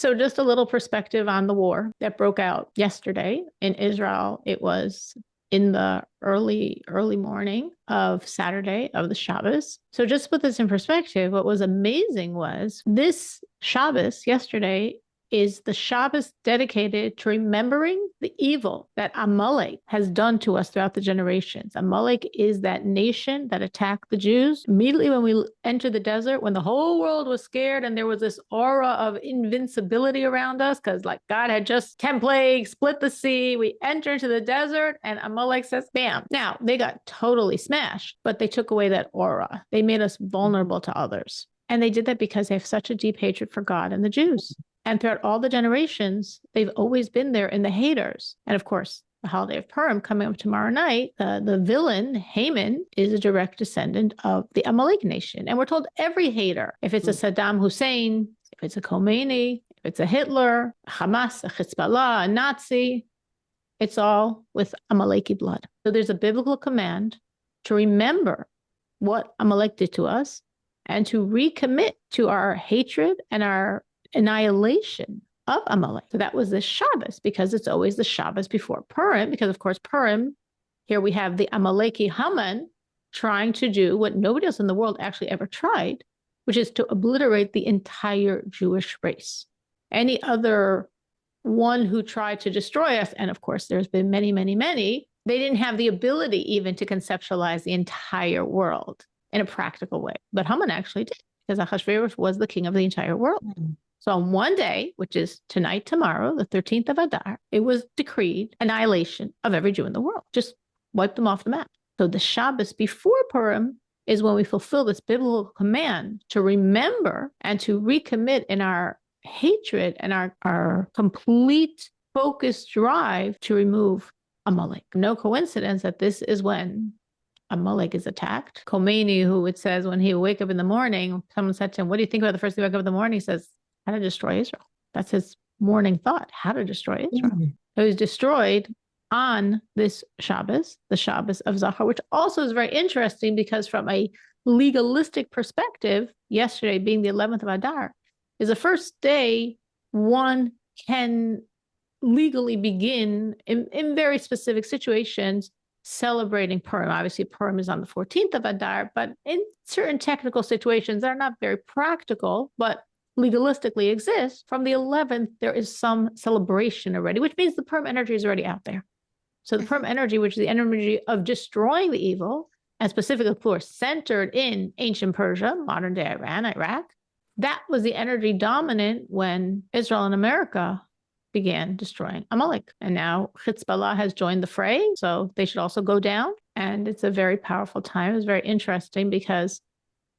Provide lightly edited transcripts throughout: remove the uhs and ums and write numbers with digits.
So just a little perspective on the war that broke out yesterday in Israel. It was in the early morning of Saturday of the Shabbos. So just to put this in perspective, what was amazing was this Shabbos yesterday is the Shabbos dedicated to remembering the evil that Amalek has done to us throughout the generations. Amalek is that nation that attacked the Jews. Immediately when we entered the desert, when the whole world was scared and there was this aura of invincibility around us, because like God had just 10 plagues, split the sea, we enter into the desert and Amalek says, bam. Now, they got totally smashed, but they took away that aura. They made us vulnerable to others. And they did that because they have such a deep hatred for God and the Jews. And throughout all the generations, they've always been there in the haters. And of course, the holiday of Purim coming up tomorrow night, the villain, Haman, is a direct descendant of the Amalek nation. And we're told every hater, if it's a Saddam Hussein, if it's a Khomeini, if it's a Hitler, a Hamas, a Hezbollah, a Nazi, it's all with Amaleki blood. So there's a biblical command to remember what Amalek did to us and to recommit to our hatred and our annihilation of Amalek. So that was the Shabbos, because it's always the Shabbos before Purim, because of course Purim, here we have the Amaleki Haman trying to do what nobody else in the world actually ever tried, which is to obliterate the entire Jewish race. Any other one who tried to destroy us, and of course there's been many, many, many, they didn't have the ability even to conceptualize the entire world in a practical way. But Haman actually did, because Ahasuerus was the king of the entire world. So on one day, which is tonight, tomorrow, the 13th of Adar, it was decreed annihilation of every Jew in the world. Just wipe them off the map. So the Shabbos before Purim is when we fulfill this biblical command to remember and to recommit in our hatred and our complete focused drive to remove Amalek. No coincidence that this is when Amalek is attacked. Khomeini, who it says when he would wake up in the morning, someone said to him, what do you think about the first thing you wake up in the morning? He says, how to destroy Israel. That's his morning thought, how to destroy Israel. So he's destroyed on this Shabbos, the Shabbos of Zachar, which also is very interesting because from a legalistic perspective, yesterday being the 11th of Adar, is the first day one can legally begin in very specific situations celebrating Purim. Obviously, Purim is on the 14th of Adar, but in certain technical situations that are not very practical, but legalistically exist, from the 11th, there is some celebration already, which means the Purim energy is already out there. So the Purim energy, which is the energy of destroying the evil, and specifically, of course, centered in ancient Persia, modern day Iran, Iraq, that was the energy dominant when Israel and America began destroying Amalek. And now Hezbollah has joined the fray, so they should also go down. And it's a very powerful time. It's very interesting because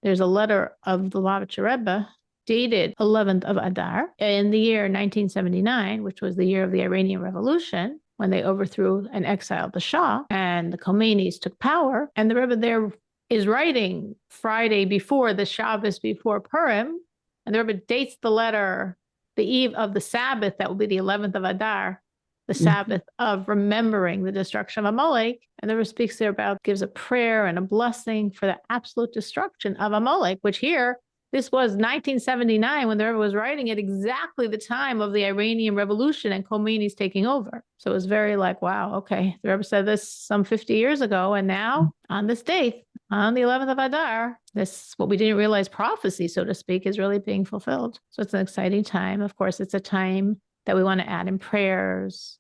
there's a letter of the Lubavitcher Rebbe dated 11th of Adar in the year 1979, which was the year of the Iranian Revolution, when they overthrew and exiled the Shah and the Khomeinis took power. And the Rebbe there is writing Friday before the Shabbos before Purim, and the Rebbe dates the letter the eve of the Sabbath, that will be the 11th of Adar, the Sabbath of remembering the destruction of Amalek. And the Rebbe speaks there about, gives a prayer and a blessing for the absolute destruction of Amalek, which here, this was 1979 when the Rebbe was writing it, exactly the time of the Iranian Revolution and Khomeini's taking over. So it was very like, wow, okay. The Rebbe said this some 50 years ago, and now on this date, on the 11th of Adar, this, what we didn't realize, prophecy, so to speak, is really being fulfilled. So it's an exciting time. Of course, it's a time that we want to add in prayers,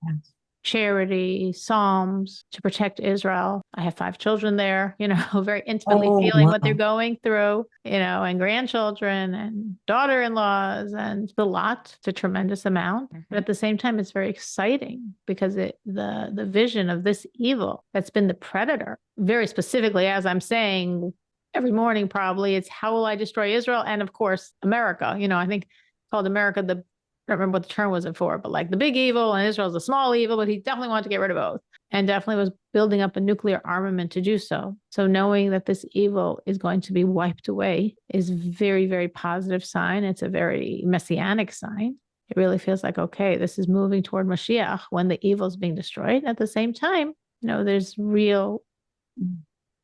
charity, psalms to protect Israel. I have 5 children there, very intimately feeling what they're going through, and grandchildren and daughter-in-laws, and it's a lot. It's a tremendous amount. But at the same time, it's very exciting because the vision of this evil that's been the predator, very specifically, as I'm saying, every morning probably, it's how will I destroy Israel? And of course, America. I think called America I don't remember what the term was for, but like the big evil, and Israel's a small evil, but he definitely wanted to get rid of both, and definitely was building up a nuclear armament to do so. So knowing that this evil is going to be wiped away is very, very positive sign. It's a very messianic sign. It really feels like, okay, this is moving toward Mashiach when the evil is being destroyed. At the same time, there's real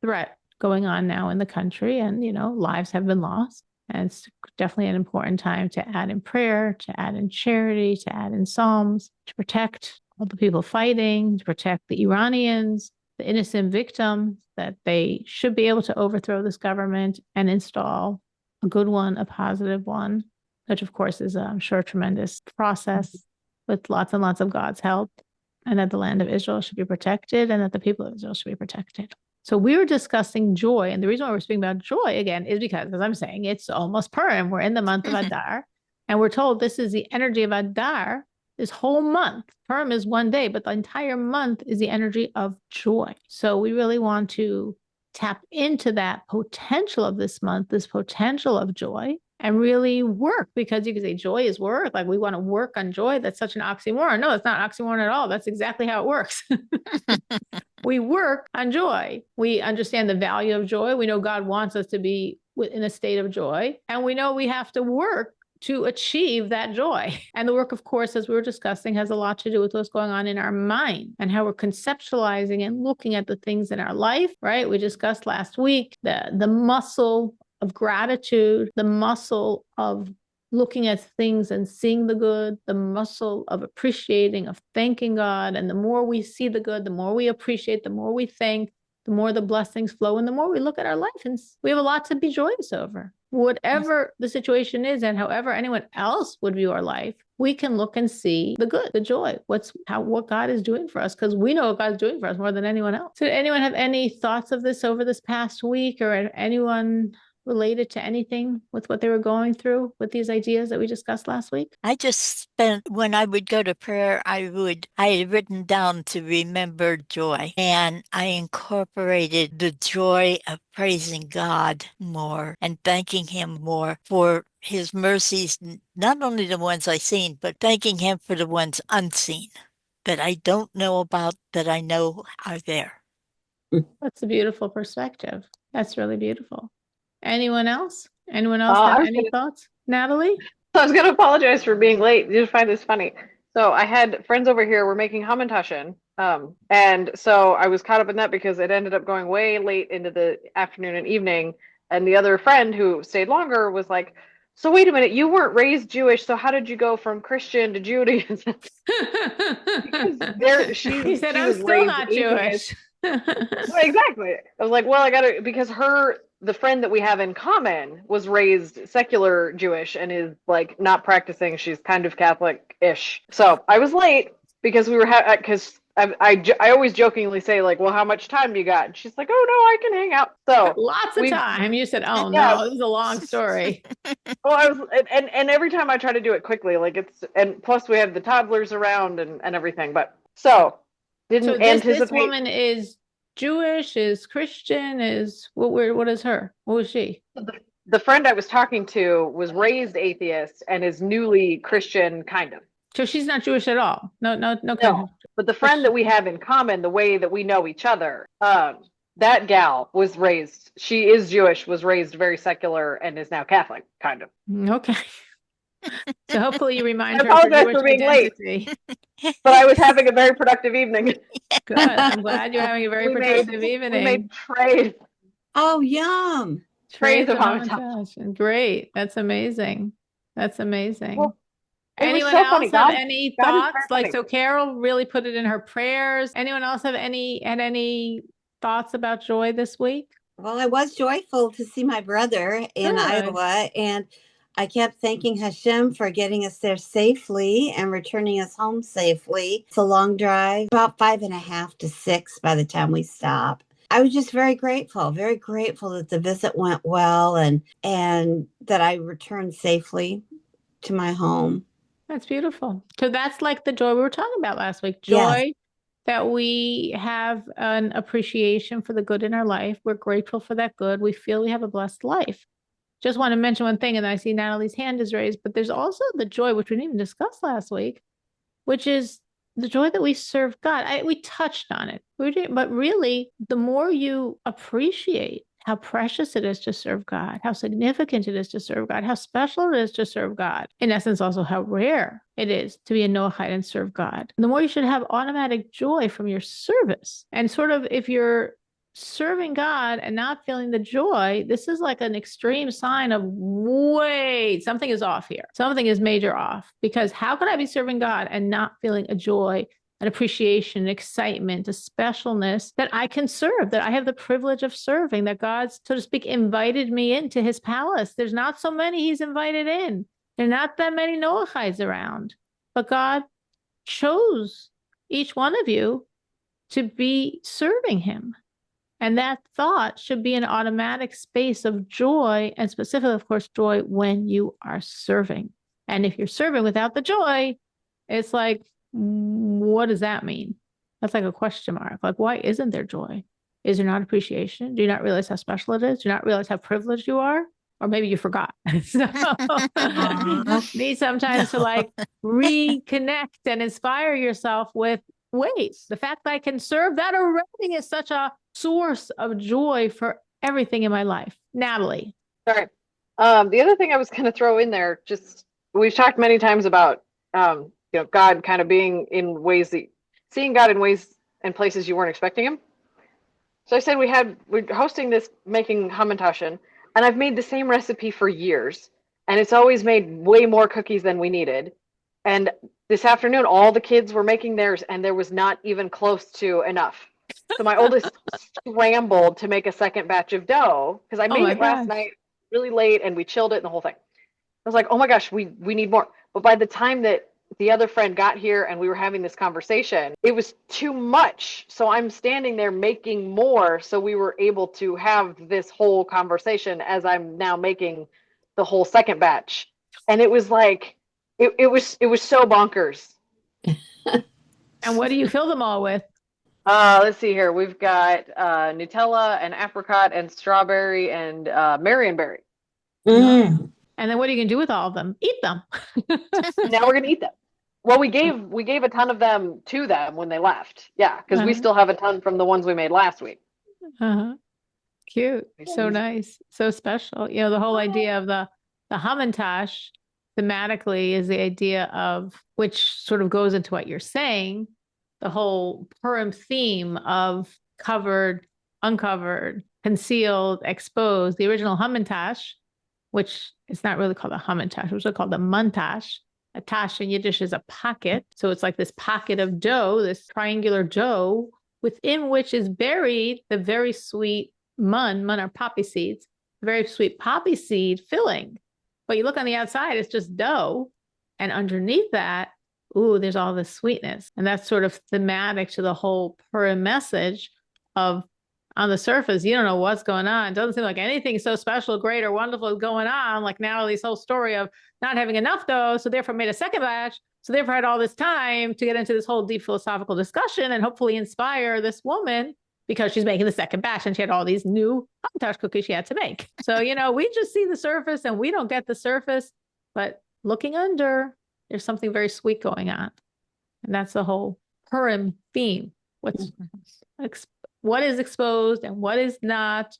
threat going on now in the country, and, lives have been lost. And it's definitely an important time to add in prayer, to add in charity, to add in psalms, to protect all the people fighting, to protect the Iranians, the innocent victims, that they should be able to overthrow this government and install a good one, a positive one, which of course is, I'm sure, a tremendous process with lots and lots of God's help, and that the land of Israel should be protected and that the people of Israel should be protected. So we were discussing joy. And the reason why we're speaking about joy again is because, as I'm saying, it's almost Purim. We're in the month of Adar, and we're told this is the energy of Adar this whole month. Purim is one day, but the entire month is the energy of joy. So we really want to tap into that potential of this month, this potential of joy, and really work, because you can say joy is work. Like we want to work on joy. That's such an oxymoron. No, it's not an oxymoron at all. That's exactly how it works. We work on joy. We understand the value of joy. We know God wants us to be in a state of joy, and we know we have to work to achieve that joy. And the work, of course, as we were discussing, has a lot to do with what's going on in our mind and how we're conceptualizing and looking at the things in our life, right? We discussed last week the muscle of gratitude, the muscle of looking at things and seeing the good, the muscle of appreciating, of thanking God. And the more we see the good, the more we appreciate, the more we thank, the more the blessings flow, and the more we look at our life, and we have a lot to be joyous over. Whatever the situation is, and however anyone else would view our life, we can look and see the good, the joy, what God is doing for us, because we know what God's doing for us more than anyone else. So did anyone have any thoughts of this over this past week, or related to anything with what they were going through with these ideas that we discussed last week? I just spent, when I would go to prayer, I had written down to remember joy, and I incorporated the joy of praising God more and thanking Him more for His mercies, not only the ones I've seen, but thanking Him for the ones unseen that I don't know about, that I know are there. That's a beautiful perspective. That's really beautiful. Anyone else? Anyone else have any thoughts? Natalie? I was going to apologize for being late. You find this funny. So I had friends over here were making Hamantash, and so I was caught up in that because it ended up going way late into the afternoon and evening. And the other friend who stayed longer was like, "So wait a minute, you weren't raised Jewish, so how did you go from Christian to Judaism?" Because he said, "I'm still not Jewish." Well, exactly. I was like, well, because the friend that we have in common was raised secular Jewish and is like not practicing. She's kind of Catholic-ish. So I was late because because I always jokingly say like, well, how much time do you got? And she's like, oh no, I can hang out. So lots of time. You said, oh no, this is a long story. Well, I was, and every time I try to do it quickly, like and plus we have the toddlers around and everything. But didn't anticipate. This woman is Jewish, is Christian, is what is her? What was she? The friend I was talking to was raised atheist and is newly Christian, kind of. So she's not Jewish at all. No. But the friend that we have in common, the way that we know each other, that gal was raised. She is Jewish, was raised very secular, and is now Catholic, kind of. Okay. So hopefully you remind her of her Jewish for being identity. Late. But I was having a very productive evening. Good. I'm glad you're having a very productive evening. We made trays. Oh, yum. Trays of Hamantash. Great. That's amazing. Well, anyone so else funny. have any thoughts? Like, so Carol really put it in her prayers. Anyone else have any thoughts about joy this week? Well, I was joyful to see my brother in Iowa, and I kept thanking Hashem for getting us there safely and returning us home safely. It's a long drive, about 5.5 to 6 by the time we stop. I was just very grateful that the visit went well and that I returned safely to my home. That's beautiful. So that's like the joy we were talking about last week. Joy that we have an appreciation for the good in our life. We're grateful for that good. We feel we have a blessed life. Just want to mention one thing, and I see Natalie's hand is raised, but there's also the joy, which we didn't even discuss last week, which is the joy that we serve God. We touched on it, but really, the more you appreciate how precious it is to serve God, how significant it is to serve God, how special it is to serve God, in essence, also how rare it is to be a Noahide and serve God, the more you should have automatic joy from your service. And sort of if you're serving God and not feeling the joy, this is like an extreme sign of, wait, something is off here. Something is major off. Because how could I be serving God and not feeling a joy, an appreciation, an excitement, a specialness that I can serve, that I have the privilege of serving, that God's, so to speak, invited me into his palace. There's not so many he's invited in. There are not that many Noahides around. But God chose each one of you to be serving him. And that thought should be an automatic space of joy, and specifically, of course, joy when you are serving. And if you're serving without the joy, it's like, what does that mean? That's like a question mark. Like, why isn't there joy? Is there not appreciation? Do you not realize how special it is? Do you not realize how privileged you are? Or maybe you forgot. So need sometimes to like reconnect and inspire yourself with, wait, the fact that I can serve, that already is such a source of joy for everything in my life. Natalie. Sorry. The other thing I was going to throw in there, just we've talked many times about, God kind of being in ways that, seeing God in ways and places you weren't expecting him. So I said we're hosting this making Hamantash, and I've made the same recipe for years, and it's always made way more cookies than we needed. And this afternoon, all the kids were making theirs, and there was not even close to enough. So my oldest scrambled to make a second batch of dough because I made it last night really late, and we chilled it and the whole thing. I was like, oh my gosh, we need more. But by the time that the other friend got here and we were having this conversation, it was too much. So I'm standing there making more. So we were able to have this whole conversation as I'm now making the whole second batch. And it was like, it was so bonkers. And what do you fill them all with? Let's see here. We've got Nutella and apricot and strawberry and Marionberry. And then what are you going to do with all of them? Eat them. Now we're going to eat them. Well, we gave a ton of them to them when they left. Yeah, because we still have a ton from the ones we made last week. Cute. So nice. So special. The whole idea of the Hamantash thematically is the idea of, which sort of goes into what you're saying, the whole Purim theme of covered, uncovered, concealed, exposed. The original Hamantash, which is not really called a Hamantash, it was called the Mantash. A tash in Yiddish is a pocket. So it's like this pocket of dough, this triangular dough, within which is buried the very sweet mun are poppy seeds, very sweet poppy seed filling. But you look on the outside, it's just dough. And underneath that, there's all this sweetness. And that's sort of thematic to the whole Purim message of, on the surface, you don't know what's going on. It doesn't seem like anything so special, great, or wonderful is going on. Like Natalie's whole story of not having enough dough, so therefore made a second batch, so therefore had all this time to get into this whole deep philosophical discussion and hopefully inspire this woman because she's making the second batch and she had all these new Hamantash cookies she had to make. So, we just see the surface and we don't get the surface, but looking under, there's something very sweet going on. And that's the whole Purim theme. What is exposed and what is not.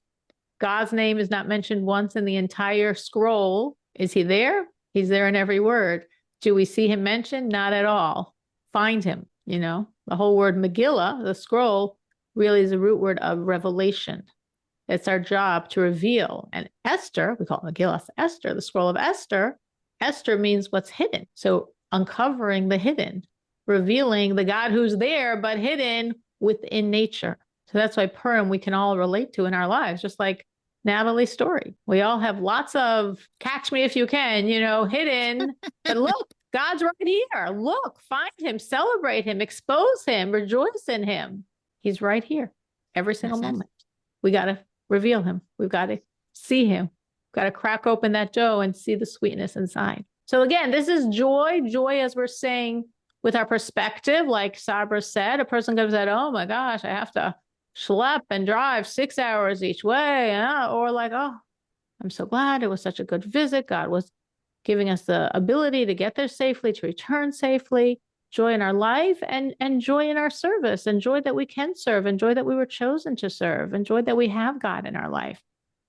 God's name is not mentioned once in the entire scroll. Is he there? He's there in every word. Do we see him mentioned? Not at all. Find him, the whole word Megillah, the scroll, really is the root word of revelation. It's our job to reveal. And Esther, we call it Megillah Esther, the scroll of Esther. Esther means what's hidden. So uncovering the hidden, revealing the God who's there, but hidden within nature. So that's why Purim we can all relate to in our lives, just like Natalie's story. We all have lots of catch me if you can, hidden. But look, God's right here. Look, find him, celebrate him, expose him, rejoice in him. He's right here every single moment. We got to reveal him. We've got to see him. We've got to crack open that dough and see the sweetness inside. So again, this is joy. Joy, as we're saying, with our perspective, like Sabra said, a person could have said, oh my gosh, I have to schlep and drive 6 hours each way. Or like, oh, I'm so glad it was such a good visit. God was giving us the ability to get there safely, to return safely, joy in our life and joy in our service, and joy that we can serve, and joy that we were chosen to serve, and joy that we have God in our life.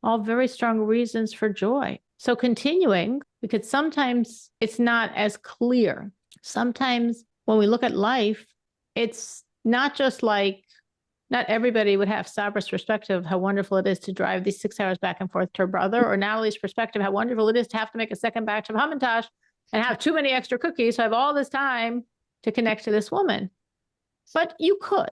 All very strong reasons for joy. So continuing, because sometimes it's not as clear. Sometimes when we look at life, it's not just like Not everybody would have Sabra's perspective of how wonderful it is to drive these 6 hours back and forth to her brother, or Natalie's perspective, how wonderful it is to have to make a second batch of Hamantash and have too many extra cookies. So I have all this time to connect to this woman. But you could.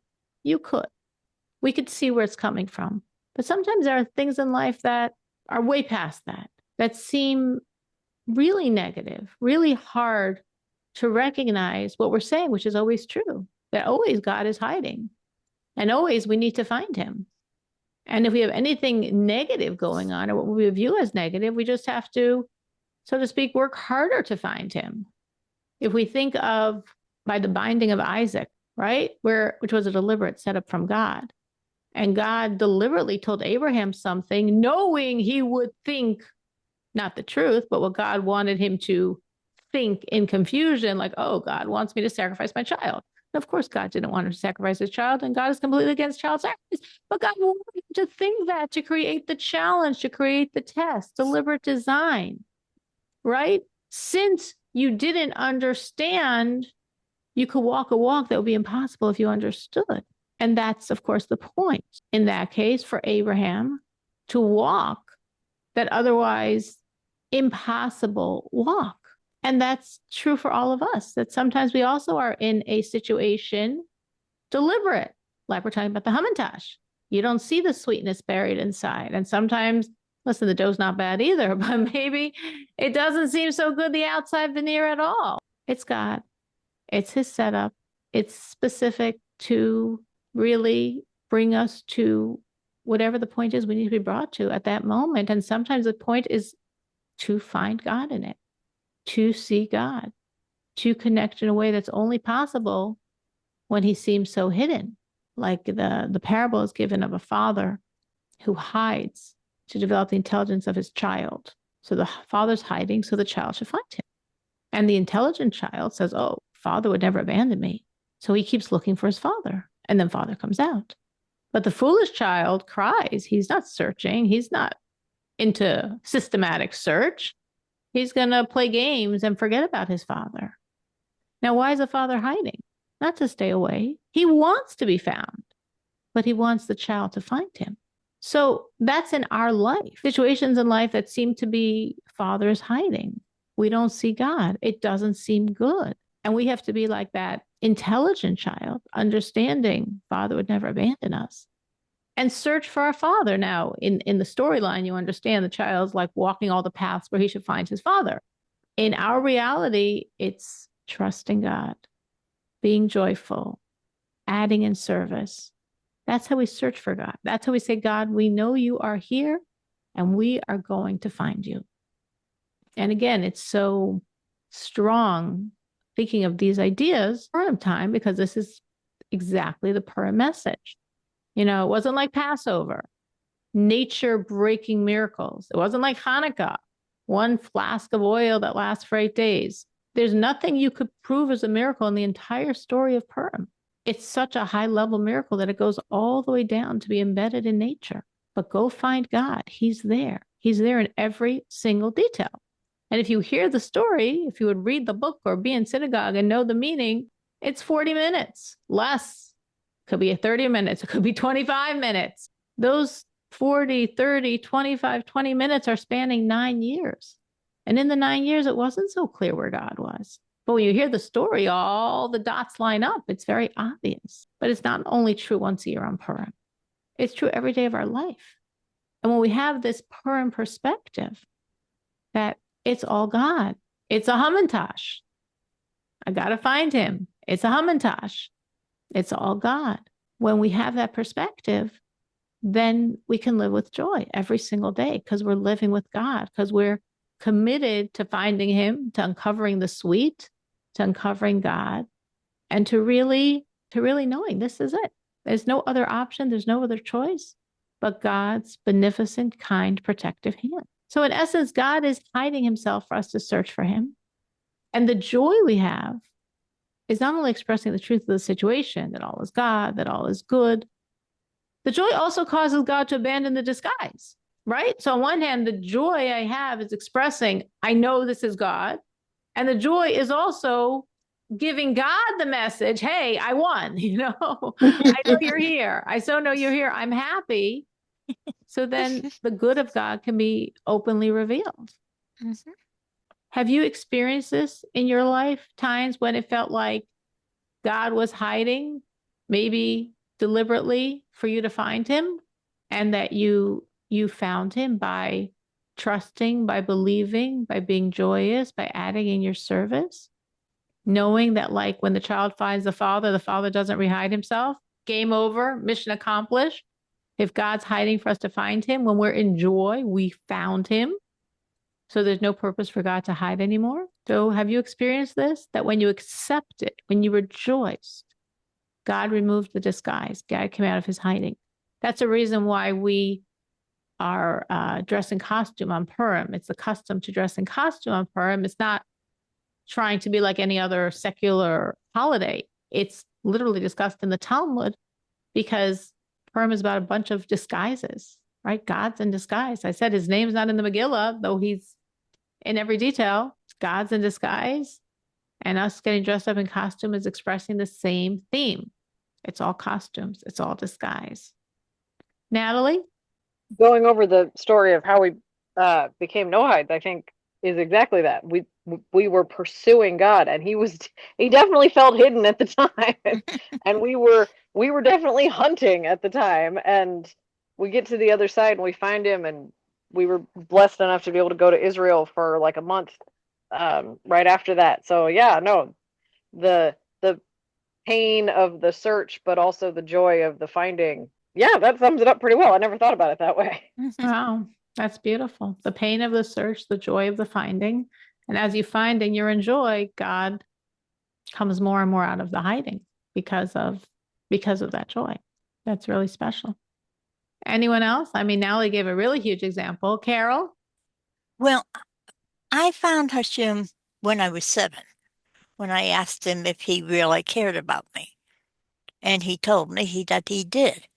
We could see where it's coming from. But sometimes there are things in life that are way past that seem really negative, really hard to recognize what we're saying, which is always true, that always God is hiding and always we need to find him. And if we have anything negative going on or what we view as negative, we just have to, so to speak, work harder to find him. If we think of by the binding of Isaac, right, which was a deliberate setup from God, and God deliberately told Abraham something, knowing he would think not the truth, but what God wanted him to think in confusion, like, oh, God wants me to sacrifice my child. And of course, God didn't want him to sacrifice his child, and God is completely against child sacrifice. But God wanted him to think that, to create the challenge, to create the test, deliberate design, right? Since you didn't understand, you could walk a walk that would be impossible if you understood. And that's, of course, the point in that case for Abraham to walk that otherwise impossible walk. And that's true for all of us, that sometimes we also are in a situation deliberate, like we're talking about the Hamantash. You don't see the sweetness buried inside. And sometimes, listen, the dough's not bad either, but maybe it doesn't seem so good, the outside veneer at all. It's God. It's his setup. It's specific to really bring us to whatever the point is we need to be brought to at that moment. And sometimes the point is to find God in it, to see God, to connect in a way that's only possible when he seems so hidden. Like the parable is given of a father who hides to develop the intelligence of his child. So the father's hiding so the child should find him. And the intelligent child says, oh, father would never abandon me. So he keeps looking for his father. And then father comes out. But the foolish child cries. He's not searching. He's not into systematic search. He's going to play games and forget about his father. Now, why is the father hiding? Not to stay away. He wants to be found, but he wants the child to find him. So that's in our life. Situations in life that seem to be fathers hiding. We don't see God. It doesn't seem good. And we have to be like that intelligent child, understanding father would never abandon us, and search for our father. Now, in the storyline, you understand the child's like walking all the paths where he should find his father. In our reality, it's trusting God, being joyful, adding in service. That's how we search for God. That's how we say, God, we know you are here and we are going to find you. And again, it's so strong thinking of these ideas Purim time, because this is exactly the Purim message. You know, it wasn't like Passover, nature breaking miracles. It wasn't like Hanukkah, one flask of oil that lasts for 8 days. There's nothing you could prove as a miracle in the entire story of Purim. It's such a high level miracle that it goes all the way down to be embedded in nature. But go find God. He's there. He's there in every single detail. And if you hear the story, if you would read the book or be in synagogue and know the meaning, it's 40 minutes, less. Could be 30 minutes. It could be 25 minutes. Those 40, 30, 25, 20 minutes are spanning 9 years. And in the 9 years, it wasn't so clear where God was. But when you hear the story, all the dots line up. It's very obvious. But it's not only true once a year on Purim. It's true every day of our life. And when we have this Purim perspective, that it's all God. It's a Hamantash. I got to find him. It's a Hamantash. It's all God. When we have that perspective, then we can live with joy every single day because we're living with God, because we're committed to finding him, to uncovering the sweet, to uncovering God, and to really knowing this is it. There's no other option. There's no other choice but God's beneficent, kind, protective hand. So in essence, God is hiding himself for us to search for him. And the joy we have is not only expressing the truth of the situation, that all is God, that all is good. The joy also causes God to abandon the disguise, right? So on one hand, the joy I have is expressing, I know this is God. And the joy is also giving God the message, hey, I won, I know you're here. I so know you're here. I'm happy. So then the good of God can be openly revealed. Mm-hmm. Have you experienced this in your life, times when it felt like God was hiding, maybe deliberately for you to find him, and that you found him by trusting, by believing, by being joyous, by adding in your service, knowing that like when the child finds the father doesn't rehide himself, game over, mission accomplished. If God's hiding for us to find him, when we're in joy, we found him. So there's no purpose for God to hide anymore. So have you experienced this? That when you accept it, when you rejoiced, God removed the disguise. God came out of his hiding. That's a reason why we are dressed in costume on Purim. It's the custom to dress in costume on Purim. It's not trying to be like any other secular holiday. It's literally discussed in the Talmud because Purim is about a bunch of disguises, right? God's in disguise. I said his name's not in the Megillah, though he's in every detail. God's in disguise. And us getting dressed up in costume is expressing the same theme. It's all costumes. It's all disguise. Natalie? Going over the story of how we became Noahide, I think is exactly that. We were pursuing God, and he definitely felt hidden at the time, and we were definitely hunting at the time. And we get to the other side and we find him, and we were blessed enough to be able to go to Israel for like a month right after that. So yeah, no, the pain of the search, but also the joy of the finding. Yeah, that sums it up pretty well. I never thought about it that way. Wow, that's beautiful. The pain of the search, the joy of the finding. And as you find and you're in joy, God comes more and more out of the hiding because of that joy. That's really special. Anyone else? I mean, Natalie gave a really huge example. Carol? Well, I found Hashem when I was 7, when I asked him if he really cared about me. And he told me that he did.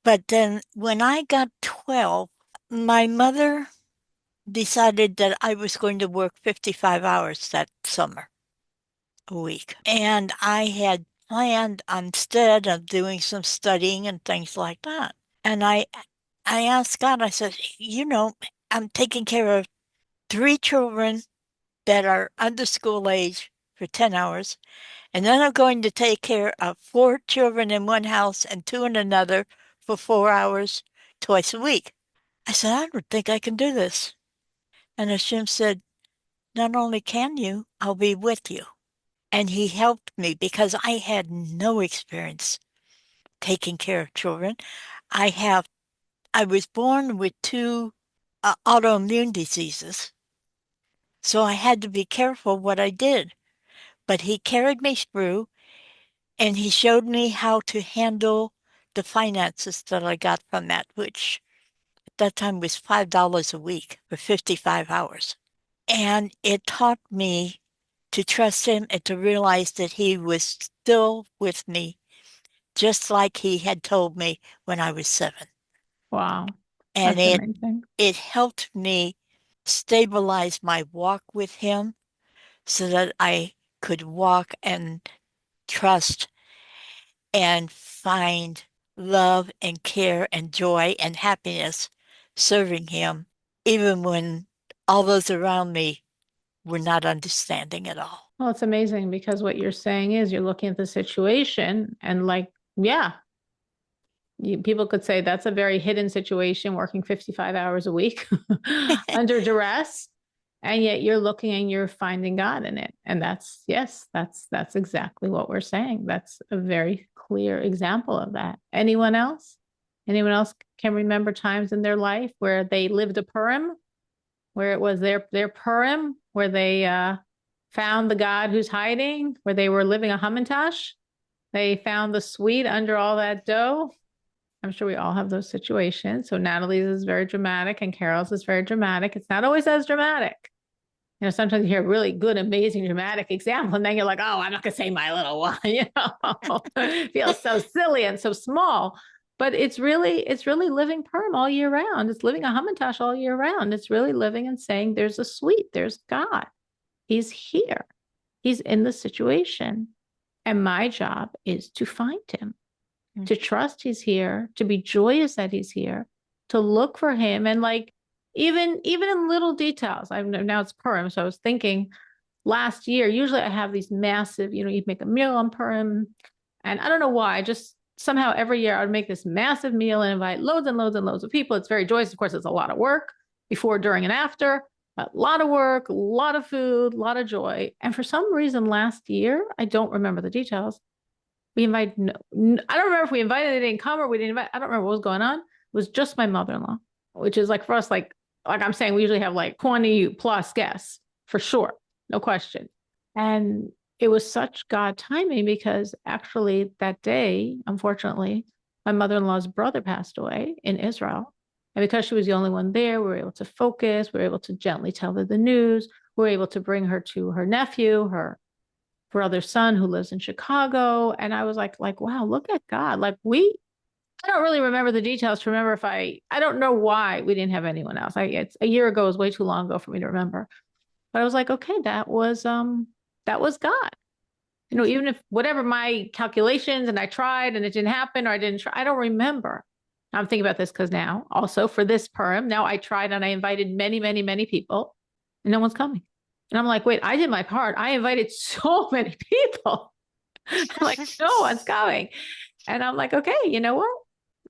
But then when I got 12, my mother decided that I was going to work 55 hours that summer a week. And I had planned instead of doing some studying and things like that. And I asked God, I said, I'm taking care of 3 children that are under school age for 10 hours. And then I'm going to take care of 4 children in one house and 2 in another for 4 hours twice a week. I said, I don't think I can do this. And Hashem said, not only can you, I'll be with you. And he helped me because I had no experience taking care of children. I was born with 2 autoimmune diseases. So I had to be careful what I did. But he carried me through, and he showed me how to handle the finances that I got from that, which at that time was $5 a week for 55 hours. And it taught me to trust him and to realize that he was still with me, just like he had told me when I was 7. Wow. And That's amazing. It helped me stabilize my walk with him so that I could walk and trust and find love and care and joy and happiness serving him, even when all those around me were not understanding at all. Well, it's amazing because what you're saying is you're looking at the situation and like, yeah, people could say that's a very hidden situation, working 55 hours a week under duress. And yet you're looking and you're finding God in it. And that's exactly what we're saying. That's a very clear example of that. Anyone else? Anyone else can remember times in their life where they lived a Purim, where it was their Purim, where they found the God who's hiding, where they were living a Hamantash? They found the sweet under all that dough. I'm sure we all have those situations. So Natalie's is very dramatic and Carol's is very dramatic. It's not always as dramatic. Sometimes you hear a really good, amazing, dramatic example, and then you're like, oh, I'm not going to say my little one, It feels so silly and so small. But it's really living Purim all year round. It's living a Hamantash all year round. It's really living and saying there's a sweet, there's God. He's here. He's in the situation. And my job is to find him, to trust he's here, to be joyous that he's here, to look for him. And like, even in little details, now it's Purim. So I was thinking last year, usually I have these massive, you make a meal on Purim. And I don't know why, just somehow every year I would make this massive meal and invite loads and loads and loads of people. It's very joyous. Of course, it's a lot of work before, during, and after. A lot of work, a lot of food, a lot of joy. And for some reason last year, I don't remember the details. We invited, I don't remember if we invited, they didn't come, or we didn't invite. I don't remember what was going on. It was just my mother-in-law, which is like for us, like I'm saying, we usually have like 20 plus guests for sure. No question. And it was such God timing, because actually that day, unfortunately, my mother-in-law's brother passed away in Israel. And because she was the only one there, we were able to focus. We were able to gently tell her the news. We were able to bring her to her nephew, her brother's son, who lives in Chicago. And I was like, wow, look at God. Like I don't really remember the details to remember if I don't know why we didn't have anyone else. It's a year ago, it was way too long ago for me to remember. But I was like, okay, that was God. Even if whatever my calculations, and I tried and it didn't happen, or I didn't try, I don't remember. I'm thinking about this because now also for this Purim, now I tried and I invited many, many, many people and no one's coming. And I'm like, wait, I did my part. I invited so many people. I'm like, no one's coming. And I'm like, okay, you know what?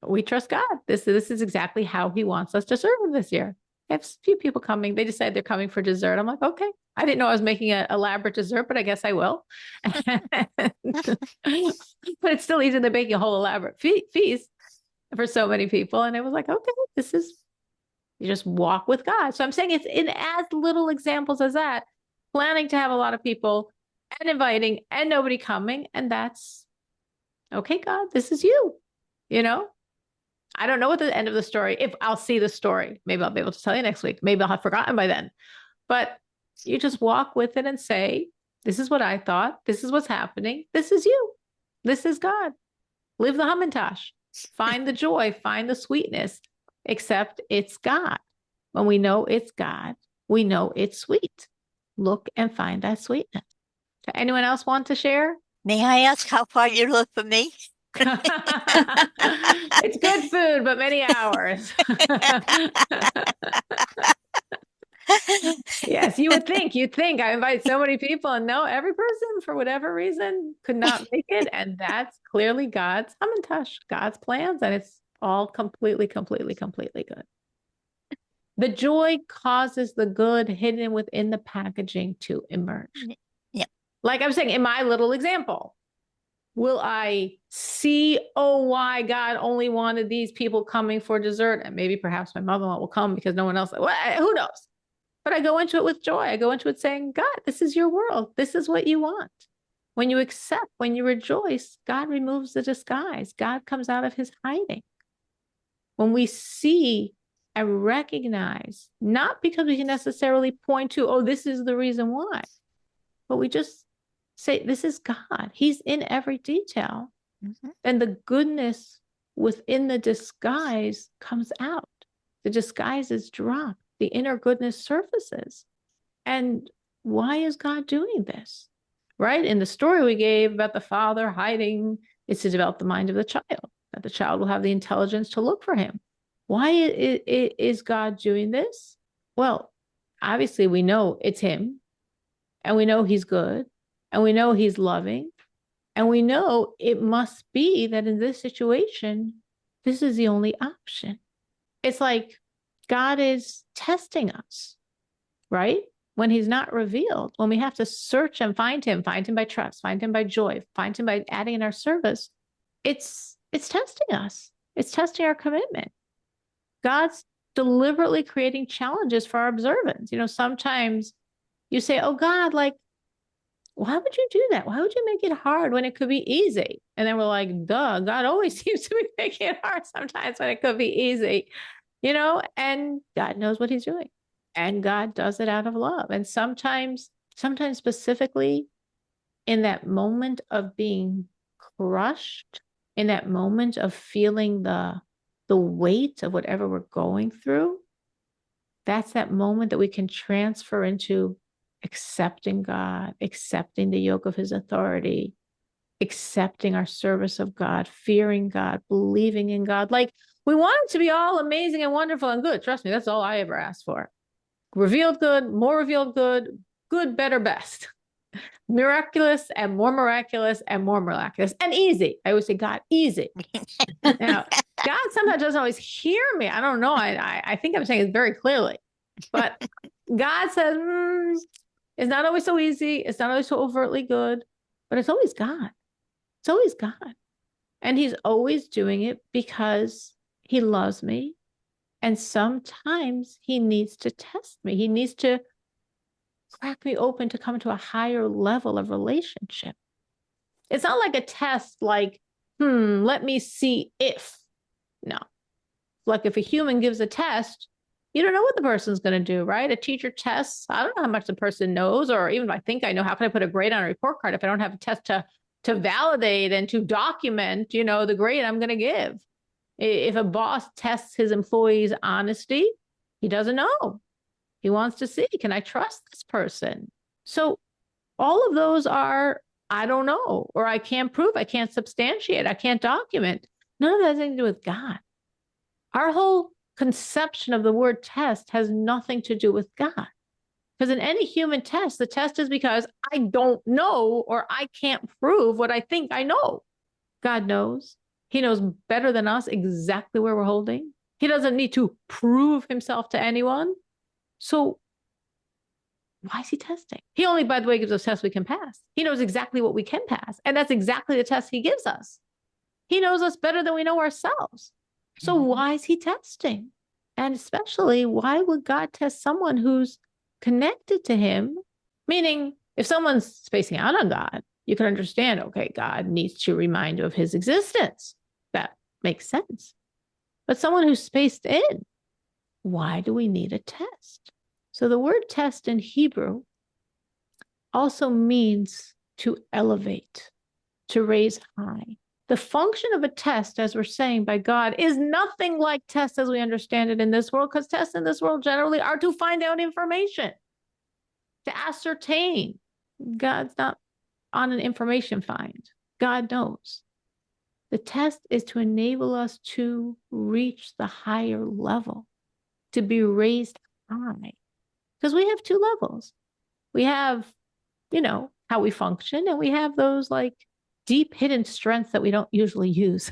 We trust God. This is exactly how he wants us to serve him this year. I have a few people coming. They decided they're coming for dessert. I'm like, okay. I didn't know I was making an elaborate dessert, but I guess I will. But it's still easy than making a whole elaborate feast for so many people. And it was like, okay, you just walk with God. So I'm saying it's in as little examples as that, planning to have a lot of people and inviting and nobody coming. And that's okay, God, this is you, I don't know what the end of the story, if I'll see the story, maybe I'll be able to tell you next week. Maybe I'll have forgotten by then, but you just walk with it and say, this is what I thought. This is what's happening. This is you. This is God. Live the Hamantash. Find the joy, find the sweetness, except it's God. When we know it's God, we know it's sweet. Look and find that sweetness. Anyone else want to share? May I ask how far you look for me? It's good food, but many hours. Yes, you'd think I invite so many people, and no, every person for whatever reason could not make it. And that's clearly God's Hamantash, God's plans. And it's all completely, completely, completely good. The joy causes the good hidden within the packaging to emerge. Yeah. Like I'm saying, in my little example, will I see, why God only wanted these people coming for dessert? And maybe perhaps my mother-in-law will come because no one else, who knows? But I go into it with joy. I go into it saying, God, this is your world. This is what you want. When you accept, when you rejoice, God removes the disguise. God comes out of his hiding. When we see and recognize, not because we can necessarily point to, this is the reason why, but we just say, this is God. He's in every detail. Mm-hmm. And the goodness within the disguise comes out. The disguise is dropped. The inner goodness surfaces. And why is God doing this? Right? In the story we gave about the father hiding, it's to develop the mind of the child, that the child will have the intelligence to look for him. Why is God doing this? Well, obviously we know it's him, and we know he's good, and we know he's loving, and we know it must be that in this situation, this is the only option. It's like God is testing us, right? When he's not revealed, when we have to search and find him by trust, find him by joy, find him by adding in our service, it's testing us. It's testing our commitment. God's deliberately creating challenges for our observance. Sometimes you say, God, like, why would you do that? Why would you make it hard when it could be easy? And then we're like, duh, God always seems to be making it hard sometimes when it could be easy, and God knows what he's doing. And God does it out of love. And sometimes specifically in that moment of being crushed, in that moment of feeling the weight of whatever we're going through, that's that moment that we can transfer into accepting God, accepting the yoke of his authority, accepting our service of God, fearing God, believing in God. Like, we want it to be all amazing and wonderful and good. Trust me, that's all I ever asked for. Revealed good, more revealed good, good, better, best. Miraculous and more miraculous and more miraculous and easy. I always say, God, easy. Now, God sometimes doesn't always hear me. I don't know. I think I'm saying it very clearly. But God says, it's not always so easy. It's not always so overtly good, but it's always God. It's always God. And he's always doing it because he loves me. And sometimes he needs to test me. He needs to crack me open to come to a higher level of relationship. It's not like a test like, let me see if. No. Like if a human gives a test, you don't know what the person's going to do, right? A teacher tests. I don't know how much the person knows, or even if I think I know, how can I put a grade on a report card if I don't have a test to validate and to document, the grade I'm going to give? If a boss tests his employees' honesty, he doesn't know. He wants to see, can I trust this person? So all of those are, I don't know, or I can't prove, I can't substantiate, I can't document. None of that has anything to do with God. Our whole conception of the word test has nothing to do with God. Because in any human test, the test is because I don't know or I can't prove what I think I know. God knows. He knows better than us exactly where we're holding. He doesn't need to prove himself to anyone. So why is he testing? He only, by the way, gives us tests we can pass. He knows exactly what we can pass. And that's exactly the test he gives us. He knows us better than we know ourselves. So why is he testing? And especially, why would God test someone who's connected to him? Meaning, if someone's spacing out on God, you can understand, okay, God needs to remind you of his existence. That makes sense. But someone who's spaced in, why do we need a test? So the word test in Hebrew also means to elevate, to raise high. The function of a test, as we're saying by God, is nothing like tests as we understand it in this world, because tests in this world generally are to find out information, to ascertain. God's not on an information find. God knows. The test is to enable us to reach the higher level, to be raised high. Because we have two levels. We have, how we function, and we have those like deep hidden strengths that we don't usually use.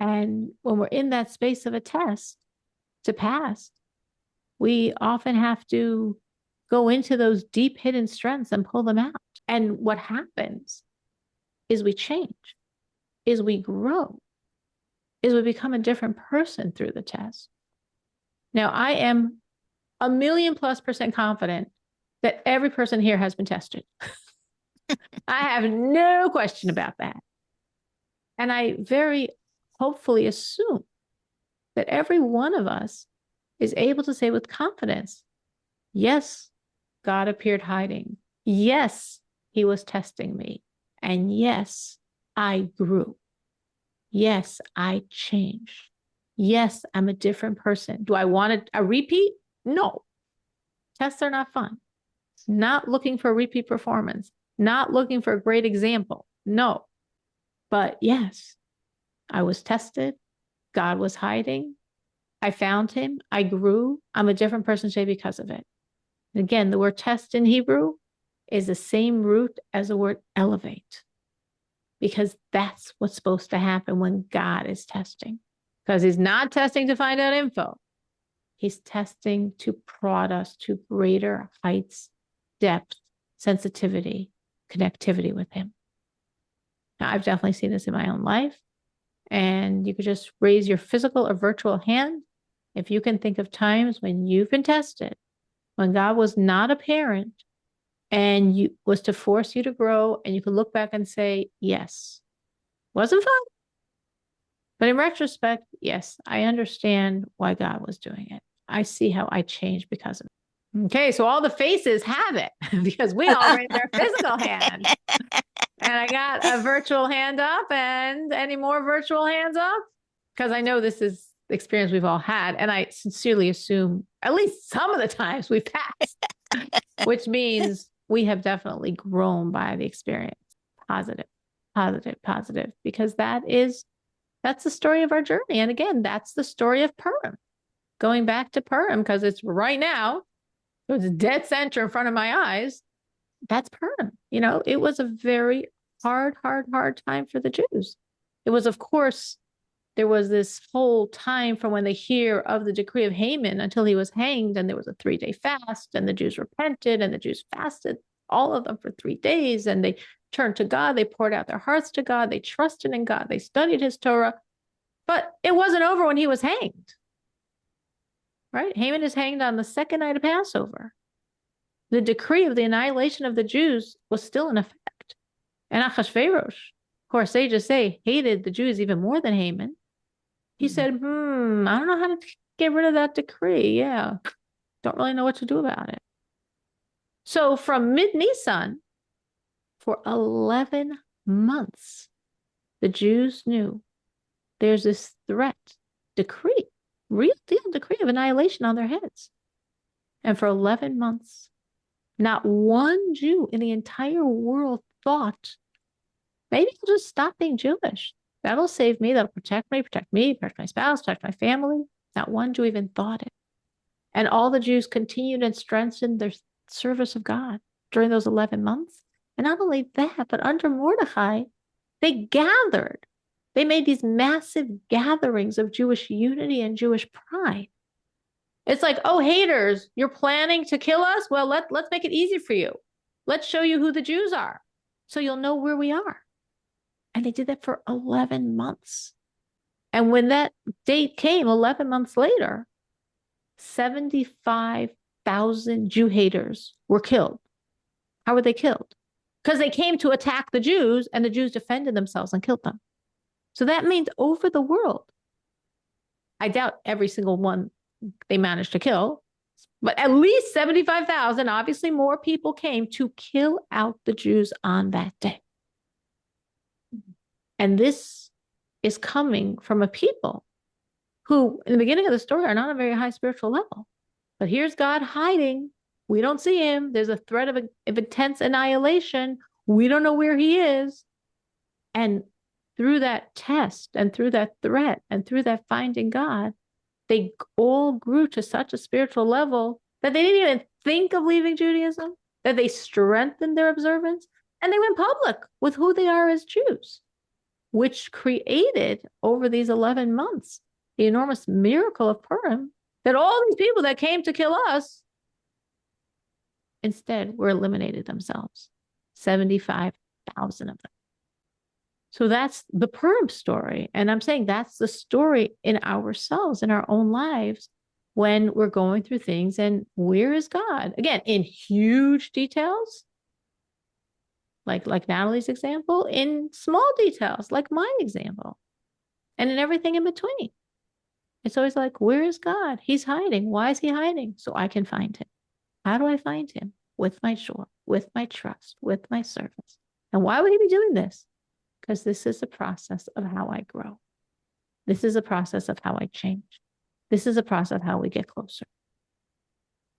And when we're in that space of a test to pass, we often have to go into those deep hidden strengths and pull them out. And what happens is we change, is we grow, is we become a different person through the test. Now, I am 1,000,000+% confident that every person here has been tested. I have no question about that. And I very hopefully assume that every one of us is able to say with confidence, yes, God appeared hiding. Yes, he was testing me. And yes, I grew. Yes, I changed. Yes, I'm a different person. Do I want a repeat? No. Tests are not fun. Not looking for repeat performance. Not looking for a great example. No. But yes, I was tested. God was hiding. I found him. I grew. I'm a different person today because of it. And again, the word test in Hebrew is the same root as the word elevate, because that's what's supposed to happen when God is testing. Because he's not testing to find out info. He's testing to prod us to greater heights, depth, sensitivity, connectivity with him. Now, I've definitely seen this in my own life. And you could just raise your physical or virtual hand if you can think of times when you've been tested, when God was not apparent and was to force you to grow, and you could look back and say, yes, wasn't fun. But in retrospect, yes, I understand why God was doing it. I see how I changed because of it. Okay, so all the faces have it because we all raised our physical hand. And I got a virtual hand up, and any more virtual hands up? Because I know this is the experience we've all had. And I sincerely assume at least some of the times we've passed. which means we have definitely grown by the experience. Positive, positive, positive, because that's the story of our journey. And again, that's the story of Purim. Going back to Purim, because it's right now, it was dead center in front of my eyes. That's Purim. It was a very hard time for the Jews. It was, of course, there was this whole time from when they hear of the decree of Haman until he was hanged, and there was a 3-day fast, and the Jews repented, and the Jews fasted, all of them, for 3 days, and they turned to God. They poured out their hearts to God. They trusted in God. They studied his Torah. But it wasn't over when he was hanged. Right? Haman is hanged on the second night of Passover. The decree of the annihilation of the Jews was still in effect. And Achashverosh, of course, they just say, hated the Jews even more than Haman. He said, I don't know how to get rid of that decree. Yeah, don't really know what to do about it. So from mid-Nisan, for 11 months, the Jews knew there's this threat, decree, real deal decree of annihilation on their heads. And for 11 months, not one Jew in the entire world thought, maybe I'll just stop being Jewish. That'll save me. That'll protect me, protect my spouse, protect my family. Not one Jew even thought it. And all the Jews continued and strengthened their service of God during those 11 months. And not only that, but under Mordechai, they gathered. They made these massive gatherings of Jewish unity and Jewish pride. It's like, oh, haters, you're planning to kill us? Well, let's make it easy for you. Let's show you who the Jews are, so you'll know where we are. And they did that for 11 months. And when that date came, 11 months later, 75,000 Jew haters were killed. How were they killed? Because they came to attack the Jews, and the Jews defended themselves and killed them. So that means over the world, I doubt every single one they managed to kill, but at least 75,000, obviously more people came to kill out the Jews on that day. And this is coming from a people who, in the beginning of the story, are not on a very high spiritual level. But here's God hiding. We don't see him. There's a threat of intense annihilation. We don't know where he is. And through that test and through that threat and through that finding God, they all grew to such a spiritual level that they didn't even think of leaving Judaism, that they strengthened their observance, and they went public with who they are as Jews, which created over these 11 months the enormous miracle of Purim, that all these people that came to kill us instead were eliminated themselves. 75,000 of them. So that's the Purim story. And I'm saying that's the story in ourselves, in our own lives, when we're going through things. And where is God? Again, in huge details, like Natalie's example, in small details, like my example, and in everything in between. It's always like, where is God? He's hiding. Why is he hiding? So I can find him. How do I find him? With my joy, with my trust, with my service. And why would he be doing this? Because this is a process of how I grow. This is a process of how I change. This is a process of how we get closer.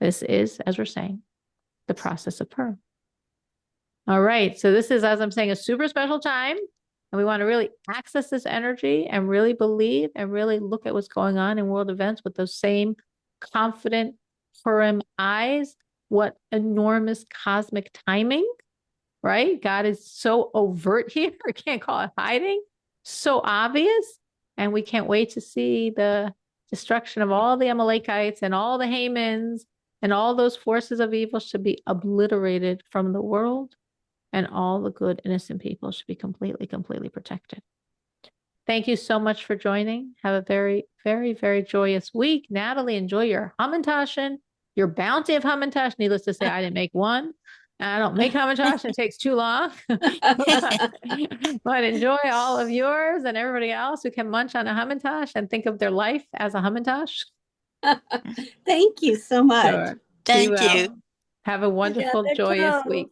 This is, as we're saying, the process of Purim. All right. So this is, as I'm saying, a super special time. And we want to really access this energy and really believe and really look at what's going on in world events with those same confident Purim eyes. What enormous cosmic timing, right? God is so overt here. I can't call it hiding. So obvious. And we can't wait to see the destruction of all the Amalekites and all the Hamans and all those forces of evil should be obliterated from the world. And all the good, innocent people should be completely, completely protected. Thank you so much for joining. Have a very, very, very joyous week. Natalie, enjoy your Hamantash, your bounty of Hamantash. Needless to say, I didn't make one. I don't make Hamantash. It takes too long. But enjoy all of yours and everybody else who can munch on a Hamantash and think of their life as a Hamantash. Thank you so much. Sure. Thank you. Have a wonderful, joyous week.